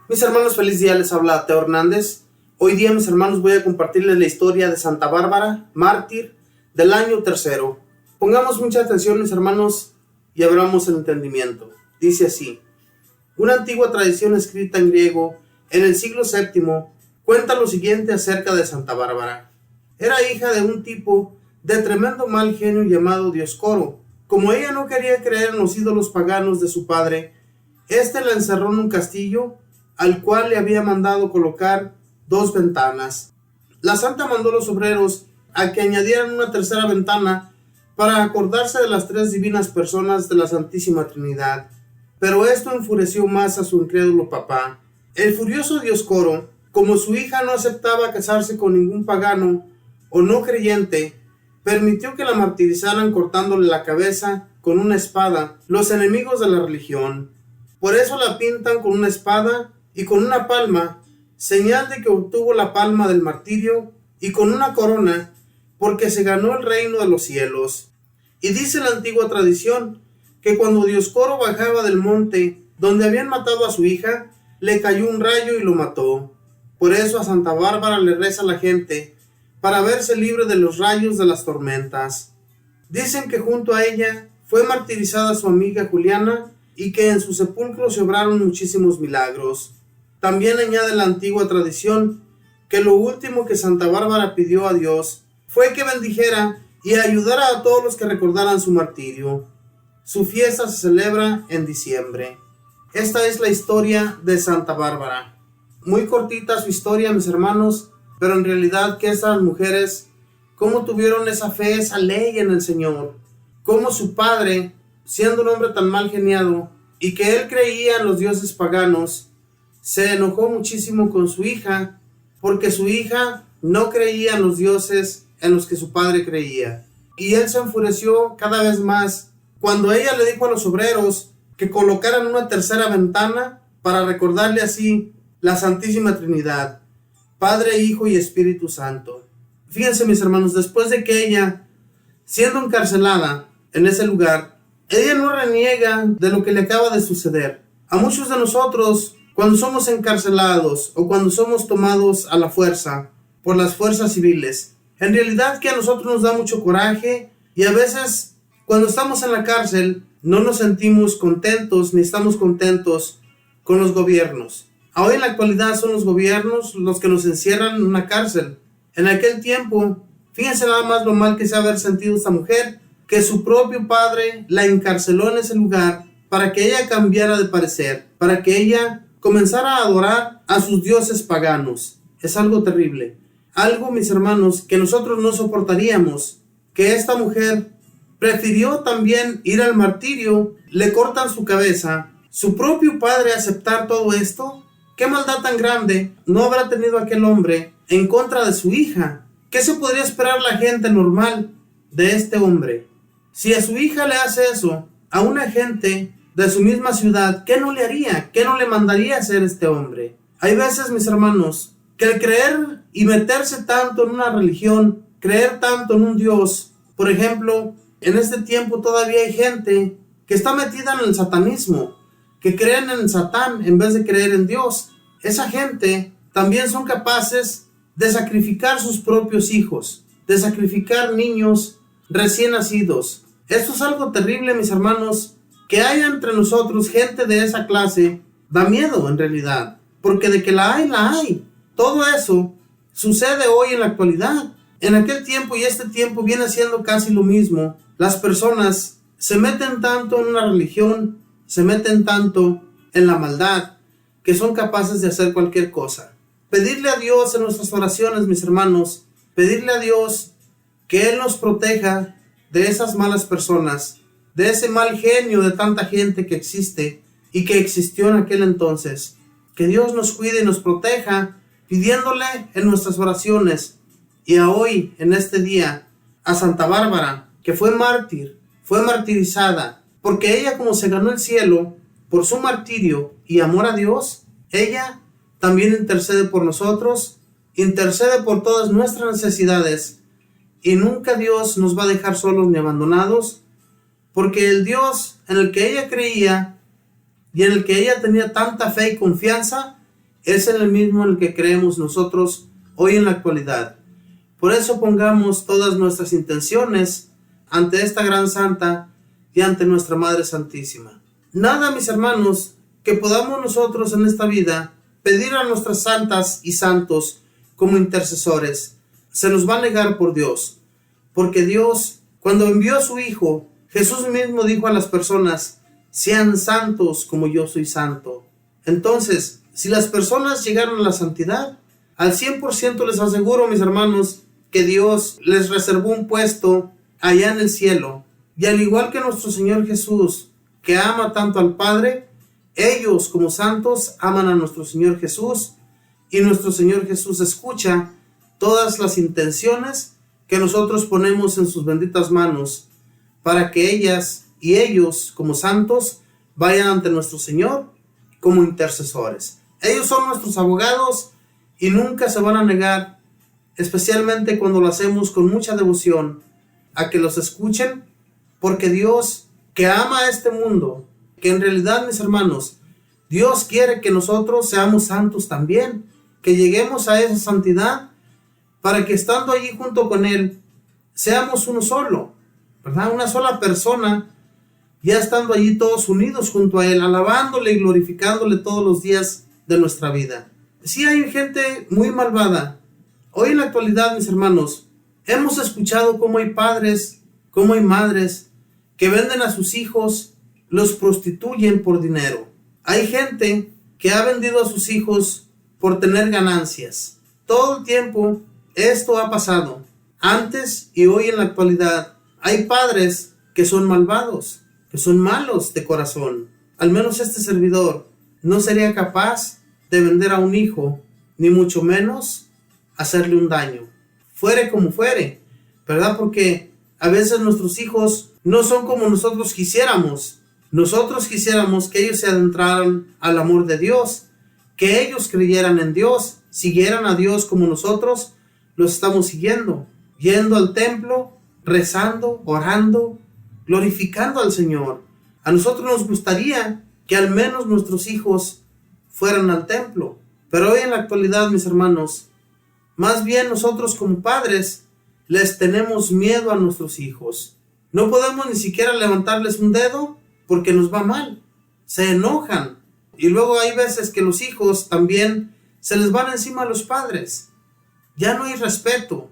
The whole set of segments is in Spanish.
Mis hermanos, feliz día, les habla Teo Hernández. Hoy día, mis hermanos, voy a compartirles la historia de Santa Bárbara, mártir del año tercero. Pongamos mucha atención, mis hermanos, y abramos el entendimiento. Dice así: una antigua tradición escrita en griego en el siglo VII cuenta lo siguiente acerca de Santa Bárbara. Era hija de un tipo de tremendo mal genio llamado Dioscoro. Como ella no quería creer en los ídolos paganos de su padre, éste la encerró en un castillo al cual le había mandado colocar 2 ventanas. La santa mandó a los obreros a que añadieran una tercera ventana para acordarse de las 3 divinas personas de la Santísima Trinidad. Pero esto enfureció más a su incrédulo papá. El furioso Dioscoro, como su hija no aceptaba casarse con ningún pagano o no creyente, permitió que la martirizaran cortándole la cabeza con una espada los enemigos de la religión. Por eso la pintan con una espada y con una palma, señal de que obtuvo la palma del martirio, y con una corona, porque se ganó el reino de los cielos. Y dice la antigua tradición que cuando Dioscoro bajaba del monte donde habían matado a su hija, le cayó un rayo y lo mató. Por eso a Santa Bárbara le reza la gente, para verse libre de los rayos de las tormentas. Dicen que junto a ella fue martirizada su amiga Juliana, y que en su sepulcro se obraron muchísimos milagros. También añade la antigua tradición que lo último que Santa Bárbara pidió a Dios fue que bendijera y ayudara a todos los que recordaran su martirio. Su fiesta se celebra en diciembre. Esta es la historia de Santa Bárbara. Muy cortita su historia, mis hermanos, pero en realidad que estas mujeres, cómo tuvieron esa fe, esa ley en el Señor, cómo su padre, siendo un hombre tan mal geniado y que él creía en los dioses paganos, se enojó muchísimo con su hija porque su hija no creía en los dioses en los que su padre creía. Y él se enfureció cada vez más cuando ella le dijo a los obreros que colocaran una tercera ventana para recordarle así la Santísima Trinidad, Padre, Hijo y Espíritu Santo. Fíjense, mis hermanos, después de que ella, siendo encarcelada en ese lugar, ella no reniega de lo que le acaba de suceder. A muchos de nosotros, cuando somos encarcelados o cuando somos tomados a la fuerza por las fuerzas civiles, en realidad que a nosotros nos da mucho coraje, y a veces cuando estamos en la cárcel no nos sentimos contentos ni estamos contentos con los gobiernos. Hoy en la actualidad son los gobiernos los que nos encierran en una cárcel. En aquel tiempo, fíjense nada más lo mal que se ha haber sentido esta mujer, que su propio padre la encarceló en ese lugar para que ella cambiara de parecer, para que ella comenzara a adorar a sus dioses paganos. Es algo terrible. Algo, mis hermanos, que nosotros no soportaríamos, que esta mujer prefirió también ir al martirio, le cortan su cabeza, su propio padre aceptar todo esto. ¿Qué maldad tan grande no habrá tenido aquel hombre en contra de su hija? ¿Qué se podría esperar la gente normal de este hombre? Si a su hija le hace eso a una gente de su misma ciudad, ¿qué no le haría? ¿Qué no le mandaría hacer este hombre? Hay veces, mis hermanos, que el creer y meterse tanto en una religión, creer tanto en un Dios, por ejemplo, en este tiempo todavía hay gente que está metida en el satanismo, que creen en Satán en vez de creer en Dios. Esa gente también son capaces de sacrificar sus propios hijos, de sacrificar niños recién nacidos. Esto es algo terrible, mis hermanos. Que haya entre nosotros gente de esa clase da miedo en realidad, porque de que la hay. Todo eso sucede hoy en la actualidad. En aquel tiempo y este tiempo viene siendo casi lo mismo. Las personas se meten tanto en una religión, se meten tanto en la maldad, que son capaces de hacer cualquier cosa. Pedirle a Dios en nuestras oraciones, mis hermanos, pedirle a Dios que Él nos proteja de esas malas personas, de ese mal genio de tanta gente que existe y que existió en aquel entonces. Que Dios nos cuide y nos proteja, pidiéndole en nuestras oraciones, y a hoy, en este día, a Santa Bárbara, que fue mártir, fue martirizada, porque ella, como se ganó el cielo por su martirio y amor a Dios, ella también intercede por nosotros, intercede por todas nuestras necesidades, y nunca Dios nos va a dejar solos ni abandonados, porque el Dios en el que ella creía y en el que ella tenía tanta fe y confianza es en el mismo en el que creemos nosotros hoy en la actualidad. Por eso pongamos todas nuestras intenciones ante esta gran santa y ante nuestra Madre Santísima. Nada, mis hermanos, que podamos nosotros en esta vida pedir a nuestras santas y santos como intercesores se nos va a negar por Dios, porque Dios, cuando envió a su Hijo, Jesús mismo dijo a las personas: sean santos como yo soy santo. Entonces, si las personas llegaron a la santidad, al 100% les aseguro, mis hermanos, que Dios les reservó un puesto allá en el cielo. Y al igual que nuestro Señor Jesús, que ama tanto al Padre, ellos como santos aman a nuestro Señor Jesús, y nuestro Señor Jesús escucha todas las intenciones que nosotros ponemos en sus benditas manos, para que ellas y ellos como santos vayan ante nuestro Señor como intercesores. Ellos son nuestros abogados y nunca se van a negar, especialmente cuando lo hacemos con mucha devoción, a que los escuchen, porque Dios, que ama a este mundo, que en realidad, mis hermanos, Dios quiere que nosotros seamos santos también, que lleguemos a esa santidad, para que estando allí junto con Él, seamos uno solo, ¿verdad? Una sola persona, ya estando allí todos unidos junto a Él, alabándole y glorificándole todos los días de nuestra vida. Sí, hay gente muy malvada. Hoy en la actualidad, mis hermanos, hemos escuchado cómo hay padres, cómo hay madres que venden a sus hijos, los prostituyen por dinero. Hay gente que ha vendido a sus hijos por tener ganancias. Todo el tiempo esto ha pasado. Antes y hoy en la actualidad hay padres que son malvados, que son malos de corazón. Al menos este servidor no sería capaz de vender a un hijo, ni mucho menos hacerle un daño, fuere como fuere, ¿verdad? Porque a veces nuestros hijos no son como nosotros quisiéramos. Nosotros quisiéramos que ellos se adentraran al amor de Dios, que ellos creyeran en Dios, siguieran a Dios como nosotros los estamos siguiendo, yendo al templo, rezando, orando, glorificando al Señor. A nosotros nos gustaría que al menos nuestros hijos fueran al templo, pero hoy en la actualidad, mis hermanos, más bien nosotros como padres les tenemos miedo a nuestros hijos. No podemos ni siquiera levantarles un dedo porque nos va mal. Se enojan. Y luego hay veces que los hijos también se les van encima a los padres. Ya no hay respeto.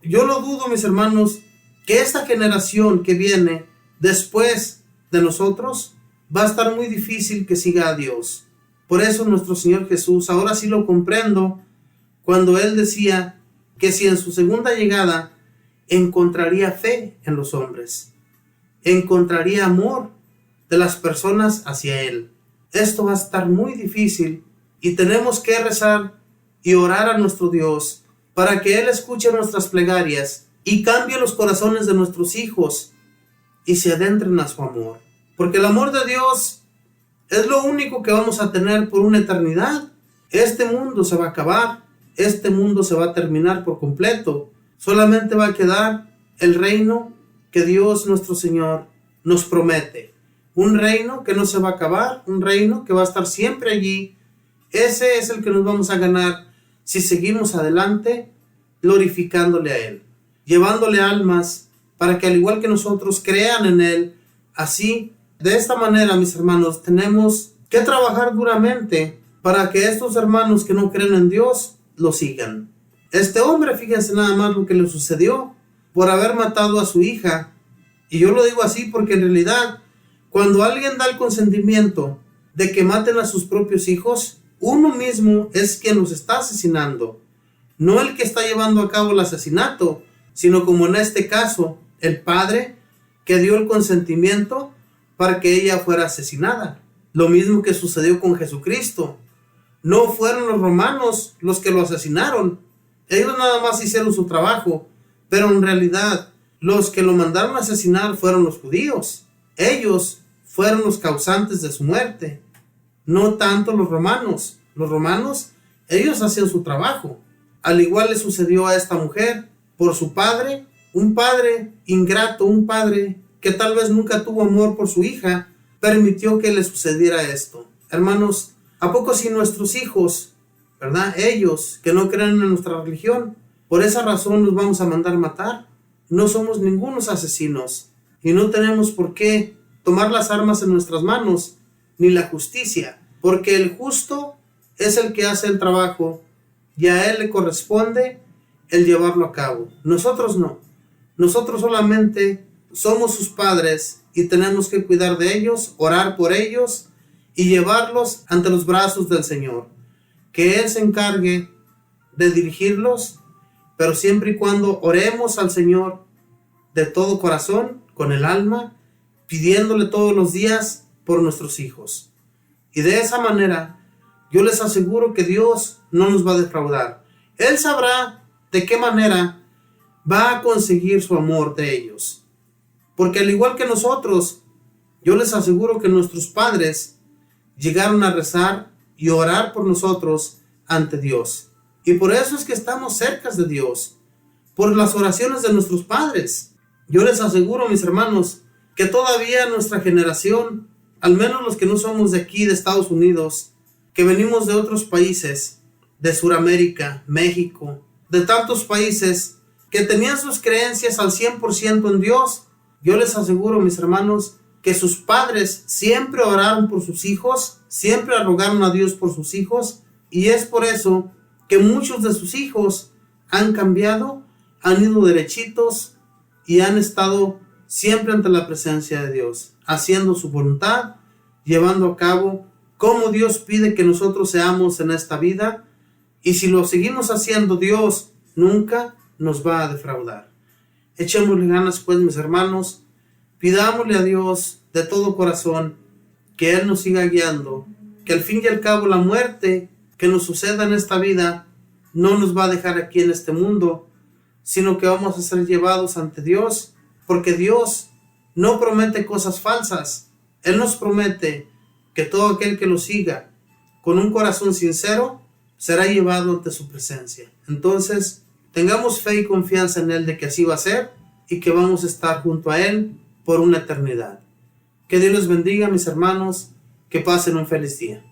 Yo lo dudo, mis hermanos, que esta generación que viene después de nosotros va a estar muy difícil que siga a Dios. Por eso nuestro Señor Jesús, ahora sí lo comprendo, cuando Él decía que si en su segunda llegada encontraría fe en los hombres, encontraría amor de las personas hacia Él. Esto va a estar muy difícil y tenemos que rezar y orar a nuestro Dios para que Él escuche nuestras plegarias y cambie los corazones de nuestros hijos y se adentren a su amor. Porque el amor de Dios es lo único que vamos a tener por una eternidad. Este mundo se va a acabar, este mundo se va a terminar por completo. Solamente va a quedar el reino que Dios nuestro Señor nos promete. Un reino que no se va a acabar, un reino que va a estar siempre allí. Ese es el que nos vamos a ganar si seguimos adelante glorificándole a Él, llevándole almas para que al igual que nosotros crean en Él. Así, de esta manera, mis hermanos, tenemos que trabajar duramente para que estos hermanos que no creen en Dios lo sigan. Este hombre, fíjense nada más lo que le sucedió por haber matado a su hija. Y yo lo digo así porque en realidad, cuando alguien da el consentimiento de que maten a sus propios hijos, uno mismo es quien los está asesinando. No el que está llevando a cabo el asesinato, sino como en este caso, el padre que dio el consentimiento para que ella fuera asesinada. Lo mismo que sucedió con Jesucristo. No fueron los romanos los que lo asesinaron. Ellos nada más hicieron su trabajo, pero en realidad los que lo mandaron a asesinar fueron los judíos. Ellos fueron los causantes de su muerte, no tanto los romanos. Los romanos, ellos hacían su trabajo. Al igual le sucedió a esta mujer por su padre, un padre ingrato, un padre que tal vez nunca tuvo amor por su hija, permitió que le sucediera esto. Hermanos, ¿a poco si nuestros hijos ¿verdad? Ellos que no creen en nuestra religión, por esa razón nos vamos a mandar matar. No somos ningunos asesinos y no tenemos por qué tomar las armas en nuestras manos, ni la justicia, porque el justo es el que hace el trabajo y a él le corresponde el llevarlo a cabo. Nosotros no. Nosotros solamente somos sus padres y tenemos que cuidar de ellos, orar por ellos y llevarlos ante los brazos del Señor. Que Él se encargue de dirigirlos, pero siempre y cuando oremos al Señor de todo corazón, con el alma, pidiéndole todos los días por nuestros hijos. Y de esa manera, yo les aseguro que Dios no nos va a defraudar. Él sabrá de qué manera va a conseguir su amor de ellos. Porque al igual que nosotros, yo les aseguro que nuestros padres llegaron a rezar y orar por nosotros ante Dios. Y por eso es que estamos cerca de Dios, por las oraciones de nuestros padres. Yo les aseguro, mis hermanos, que todavía nuestra generación, al menos los que no somos de aquí, de Estados Unidos, que venimos de otros países, de Sudamérica, México, de tantos países que tenían sus creencias al 100% en Dios, yo les aseguro, mis hermanos, que sus padres siempre oraron por sus hijos, siempre rogaron a Dios por sus hijos, y es por eso que muchos de sus hijos han cambiado, han ido derechitos y han estado siempre ante la presencia de Dios, haciendo su voluntad, llevando a cabo como Dios pide que nosotros seamos en esta vida, y si lo seguimos haciendo, Dios nunca nos va a defraudar. Echémosle ganas, pues, mis hermanos, pidámosle a Dios de todo corazón que Él nos siga guiando, que al fin y al cabo la muerte que nos suceda en esta vida no nos va a dejar aquí en este mundo, sino que vamos a ser llevados ante Dios, porque Dios no promete cosas falsas. Él nos promete que todo aquel que lo siga con un corazón sincero será llevado ante su presencia. Entonces, tengamos fe y confianza en Él de que así va a ser y que vamos a estar junto a Él por una eternidad. Que Dios los bendiga, mis hermanos, que pasen un feliz día.